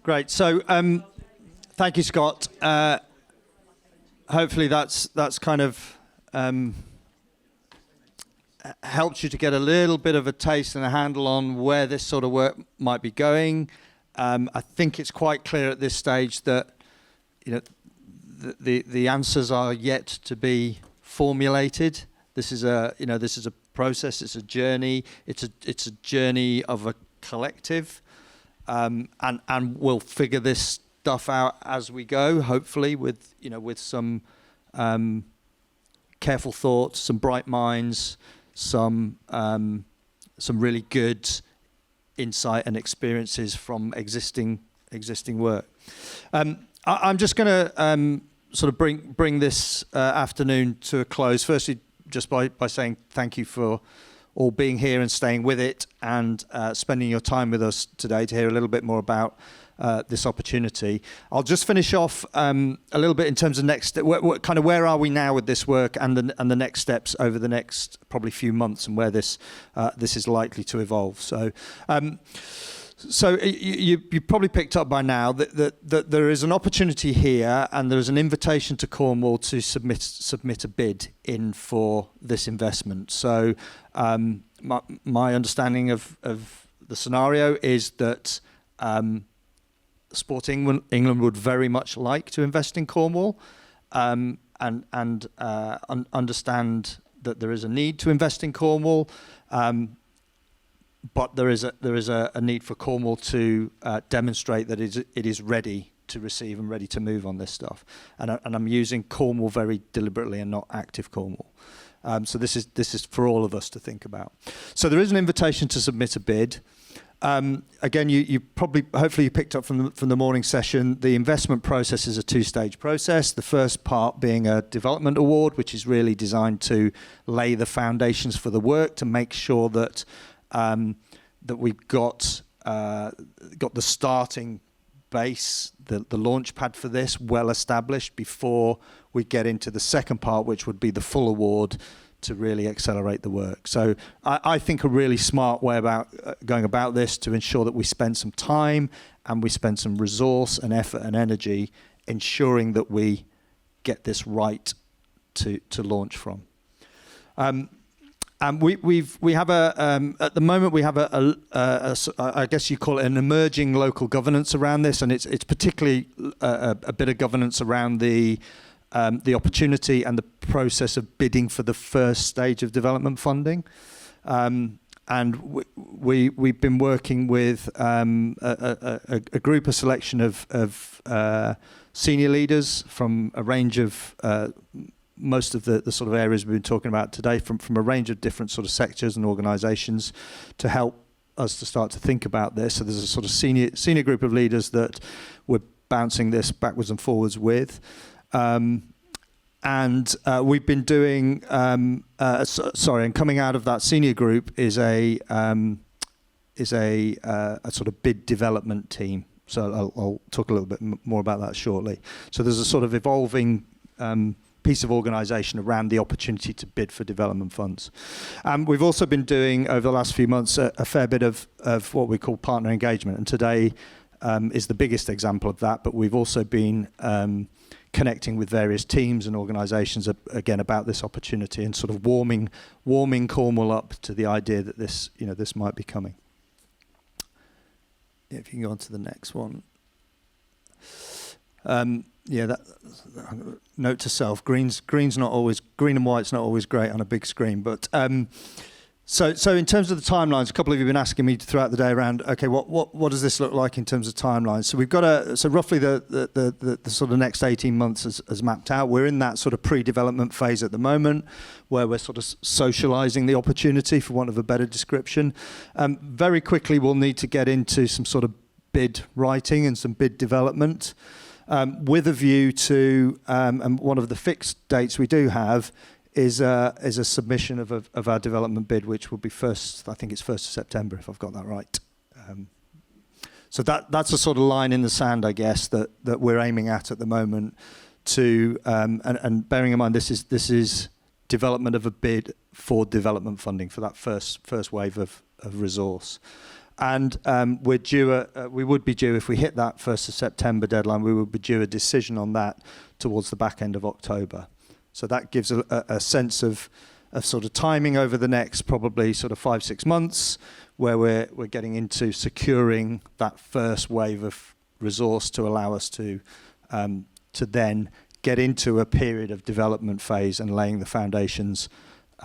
Great. So, thank you, Scott. Hopefully, that's kind of helped you to get a little bit of a taste and a handle on where this sort of work might be going. I think it's quite clear at this stage that the answers are yet to be formulated. This is a process. It's a journey. It's a journey of a collective, and we'll figure this stuff out as we go. Hopefully, with some careful thoughts, some bright minds, some really good insight and experiences from existing work. I'm just going to sort of bring this afternoon to a close. Firstly, just by saying thank you for all being here and staying with it, and spending your time with us today to hear a little bit more about this opportunity. I'll just finish off a little bit in terms of next, where are we now with this work and the next steps over the next probably few months, and where this is likely to evolve. So you probably picked up by now that there is an opportunity here, and there is an invitation to Cornwall to submit a bid in for this investment. So my understanding of the scenario is that Sport England would very much like to invest in Cornwall, and understand that there is a need to invest in Cornwall. But there is a need for Cornwall to demonstrate that it is ready to receive and ready to move on this stuff. And I'm using Cornwall very deliberately and not active Cornwall. So this is for all of us to think about. So there is an invitation to submit a bid. Again, you hopefully you picked up from the morning session. The investment process is a two-stage process. The first part being a development award, which is really designed to lay the foundations for the work, to make sure that we've got the starting base, the launch pad for this well established before we get into the second part, which would be the full award to really accelerate the work. So I think a really smart way about going about this, to ensure that we spend some time and we spend some resource and effort and energy ensuring that we get this right to launch from. And we have at the moment we have I guess you call it an emerging local governance around this, and it's particularly a bit of governance around the opportunity and the process of bidding for the first stage of development funding. And we've been working with a group, a selection of senior leaders from a range of most of the sort of areas we've been talking about today, from a range of different sort of sectors and organisations, to help us to start to think about this. So there's a sort of senior group of leaders that we're bouncing this backwards and forwards with. And we've been doing, and coming out of that senior group is a sort of bid development team. So I'll talk a little bit more about that shortly. So there's a sort of evolving piece of organisation around the opportunity to bid for development funds. We've also been doing, over the last few months, a fair bit of what we call partner engagement, and today is the biggest example of that, but we've also been connecting with various teams and organisations again about this opportunity, and sort of warming Cornwall up to the idea that this might be coming. Yeah, if you can go on to the next one. That note to self: green's not always, green and white's not always great on a big screen, but. So in terms of the timelines, a couple of you have been asking me throughout the day around, okay, what does this look like in terms of timelines? So we've got roughly the sort of next 18 months as mapped out. We're in that sort of pre-development phase at the moment, where we're sort of socialising the opportunity, for want of a better description. Very quickly, we'll need to get into some sort of bid writing and some bid development, with a view to, and one of the fixed dates we do have is a submission of our development bid, which will be I think it's 1st of September, if I've got that right. So that's a sort of line in the sand, I guess, that we're aiming at the moment. And bearing in mind, this is development of a bid for development funding for that first wave of resource. And we're due. We would be due if we hit that 1st of September deadline. We would be due a decision on that towards the back end of October. So that gives a sense of sort of timing over the next probably sort of 5-6 months, where we're getting into securing that first wave of resource to allow us to then get into a period of development phase and laying the foundations,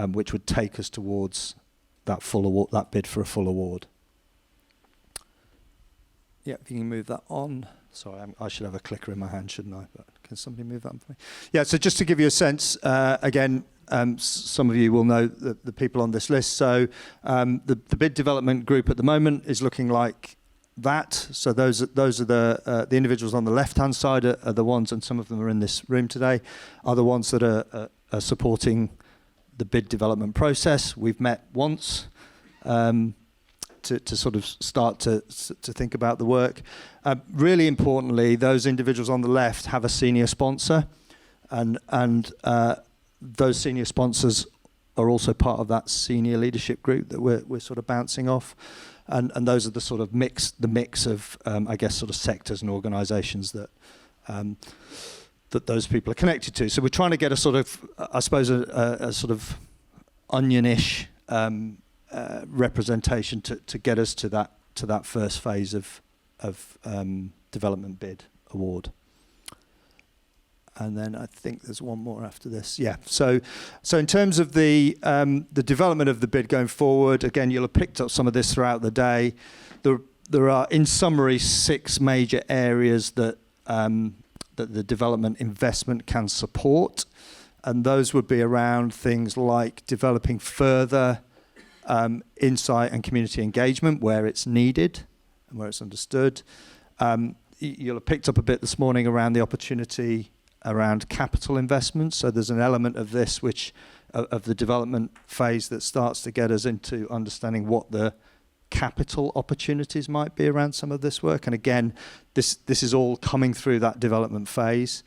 which would take us towards that full award, that bid for a full award. Yeah, if you can move that on. Sorry, I should have a clicker in my hand, shouldn't I? But can somebody move that for me? Yeah, so just to give you a sense, again, some of you will know the people on this list. So the bid development group at the moment is looking like that. So those are the individuals on the left-hand side are the ones, and some of them are in this room today, are the ones that are supporting the bid development process. We've met once. To sort of start to think about the work. Really importantly, those individuals on the left have a senior sponsor, and those senior sponsors are also part of that senior leadership group that we're sort of bouncing off, and those are the sort of mix of I guess sort of sectors and organisations that those people are connected to. So we're trying to get a sort of, I suppose, a sort of onionish representation to get us to that first phase of development bid award. And then I think there's one more after this. Yeah. So in terms of the development of the bid going forward, again, you'll have picked up some of this throughout the day. There are, in summary, 6 major areas that the development investment can support, and those would be around things like developing further insight and community engagement where it's needed and where it's understood. You'll have picked up a bit this morning around the opportunity around capital investments. So there's an element of this which of the development phase that starts to get us into understanding what the capital opportunities might be around some of this work. And again, this is all coming through that development phase.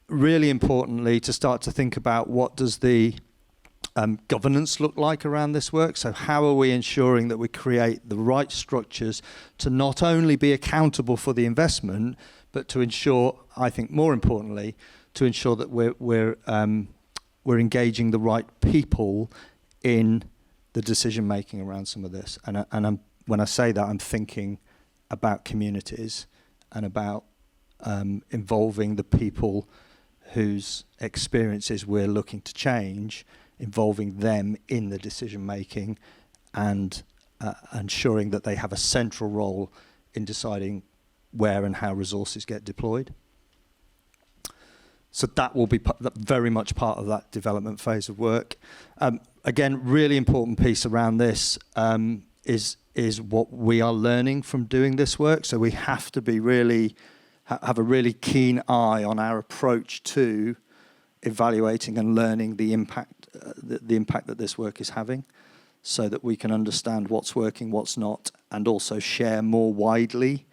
Really importantly, to start to think about what does the governance look like around this work. So how are we ensuring that we create the right structures to not only be accountable for the investment, but to ensure, I think more importantly, to ensure that we're engaging the right people in the decision making around some of this. And when I say that, I'm thinking about communities and about involving the people whose experiences we're looking to change, involving them in the decision making and ensuring that they have a central role in deciding where and how resources get deployed. So that will be very much part of that development phase of work. Again, really important piece around this is what we are learning from doing this work. So we have to be really have a really keen eye on our approach to evaluating and learning the impact that this work is having, so that we can understand what's working, what's not, and also share more widely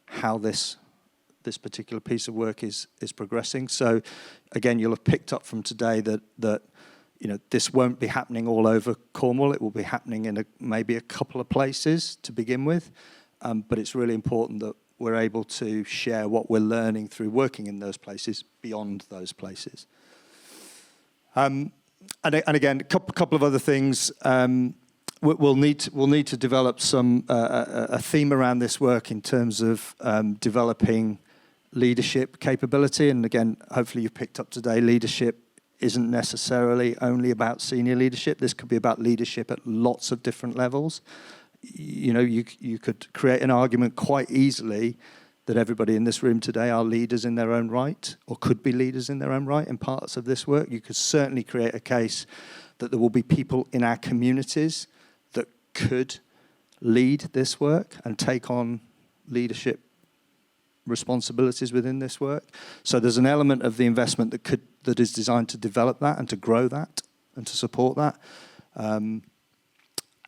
how this particular piece of work is progressing. So again, you'll have picked up from today that this won't be happening all over Cornwall. It will be happening in maybe a couple of places to begin with, but it's really important that we're able to share what we're learning through working in those places beyond those places. And again, a couple of other things. We'll need to develop a theme around this work in terms of developing leadership capability. And again, hopefully you've picked up today, leadership isn't necessarily only about senior leadership. This could be about leadership at lots of different levels. You could create an argument quite easily that everybody in this room today are leaders in their own right, or could be leaders in their own right in parts of this work. You could certainly create a case that there will be people in our communities that could lead this work and take on leadership responsibilities within this work. So there's an element of the investment that is designed to develop that and to grow that and to support that.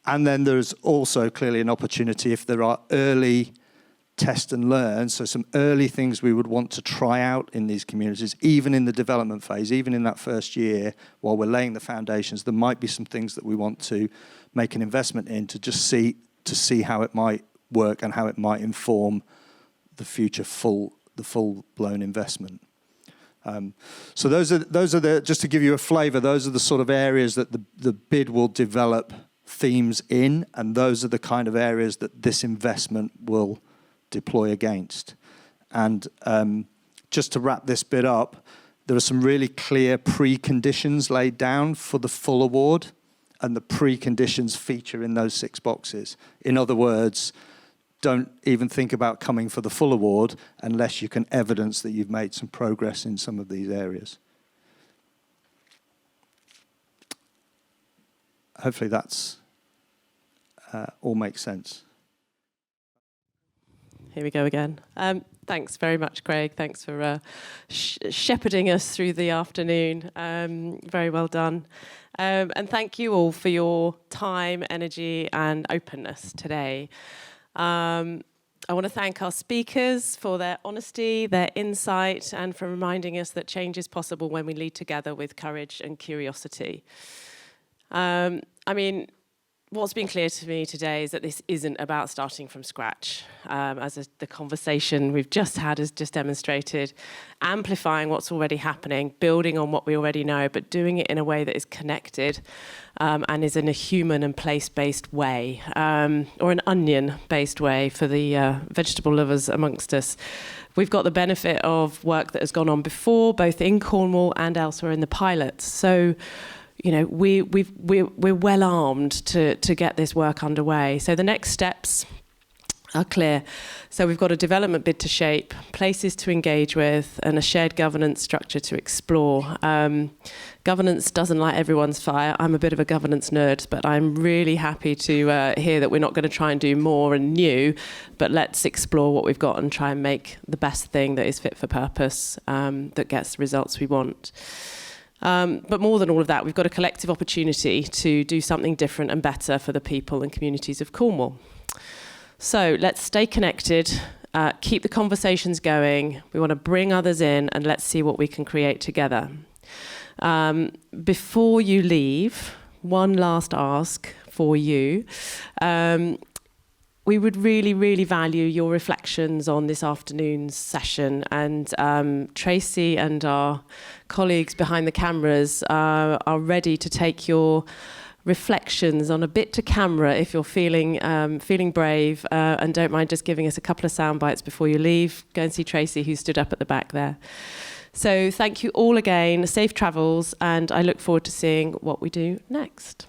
And then there's also clearly an opportunity if there are early test and learn, so some early things we would want to try out in these communities, even in the development phase, even in that first year, while we're laying the foundations, there might be some things that we want to make an investment in to just see to see how it might work and how it might inform the future full-blown investment. So those are the, just to give you a flavour, those are the sort of areas that the bid will develop themes in, and those are the kind of areas that this investment will deploy against. And just to wrap this bit up, there are some really clear preconditions laid down for the full award, and the preconditions feature in those 6 boxes. In other words, don't even think about coming for the full award unless you can evidence that you've made some progress in some of these areas. Hopefully that's all makes sense. Here we go again. Thanks very much, Craig. Thanks for shepherding us through the afternoon. Very well done. And thank you all for your time, energy, and openness today. I want to thank our speakers for their honesty, their insight, and for reminding us that change is possible when we lead together with courage and curiosity. I mean, what's been clear to me today is that this isn't about starting from scratch, the conversation we've just had has just demonstrated, amplifying what's already happening, building on what we already know, but doing it in a way that is connected and is in a human and place-based way, or an onion-based way for the vegetable lovers amongst us. We've got the benefit of work that has gone on before, both in Cornwall and elsewhere in the pilots. So, you know, we're well armed to get this work underway. So the next steps are clear. So we've got a development bid to shape, places to engage with, and a shared governance structure to explore. Governance doesn't light everyone's fire. I'm a bit of a governance nerd, but I'm really happy to hear that we're not going to try and do more and new, but let's explore what we've got and try and make the best thing that is fit for purpose, that gets the results we want. But more than all of that, we've got a collective opportunity to do something different and better for the people and communities of Cornwall. So let's stay connected, keep the conversations going. We want to bring others in, and let's see what we can create together. Before you leave, one last ask for you. We would really, really value your reflections on this afternoon's session, and Tracy and our colleagues behind the cameras are ready to take your reflections on a bit to camera if you're feeling brave, and don't mind just giving us a couple of sound bites before you leave. Go and see Tracy, who stood up at the back there. So thank you all again, safe travels, and I look forward to seeing what we do next.